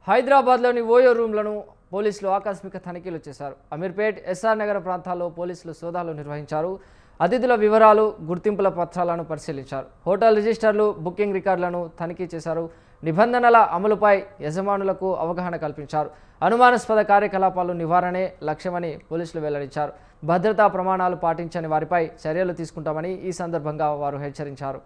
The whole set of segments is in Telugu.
హైదరాబాద్లోని ఓయో రూమ్లను పోలీసులు ఆకస్మిక తనిఖీలు చేశారు. అమీర్పేట్, ఎస్ఆర్ నగర్ ప్రాంతాల్లో పోలీసులు సోదాలు నిర్వహించారు. అతిథుల వివరాలు, గుర్తింపుల పత్రాలను పరిశీలించారు. హోటల్ రిజిస్టర్లు, బుకింగ్ రికార్డులను తనిఖీ చేశారు. నిబంధనల అమలుపై యజమానులకు అవగాహన కల్పించారు. అనుమానాస్పద కార్యకలాపాలు నివారణే లక్ష్యమని పోలీసులు వెల్లడించారు. భద్రతా ప్రమాణాలు పాటించని వారిపై చర్యలు తీసుకుంటామని ఈ సందర్భంగా వారు హెచ్చరించారు.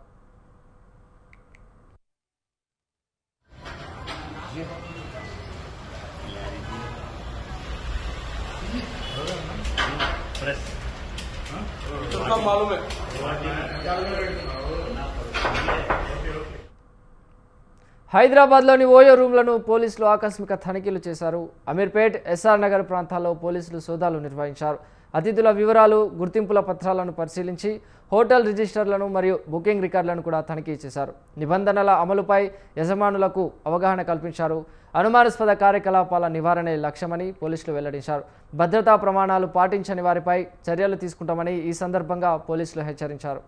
హైదరాబాద్లోని ఓయో రూమ్లను పోలీసులు ఆకస్మిక తనిఖీలు చేశారు. అమీర్పేట్, ఎస్ఆర్ నగర్ ప్రాంతాల్లో పోలీసులు సోదాలు నిర్వహించారు. అతిథుల వివరాలు, గుర్తింపుల పత్రాలను పరిశీలించి హోటల్ రిజిస్టర్లను మరియు బుకింగ్ రికార్డులను కూడా తనిఖీ చేశారు. నిబంధనల అమలుపై యజమానులకు అవగాహన కల్పించారు. అనుమానాస్పద కార్యకలాపాల నివారణే లక్ష్యమని పోలీసులు వెల్లడించారు. భద్రతా ప్రమాణాలు పాటించని వారిపై చర్యలు తీసుకుంటామని ఈ సందర్భంగా పోలీసులు హెచ్చరించారు.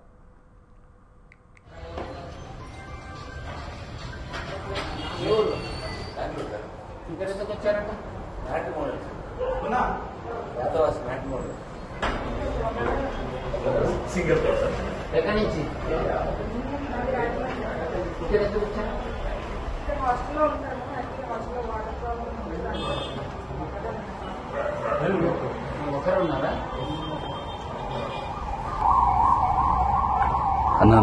అన్నా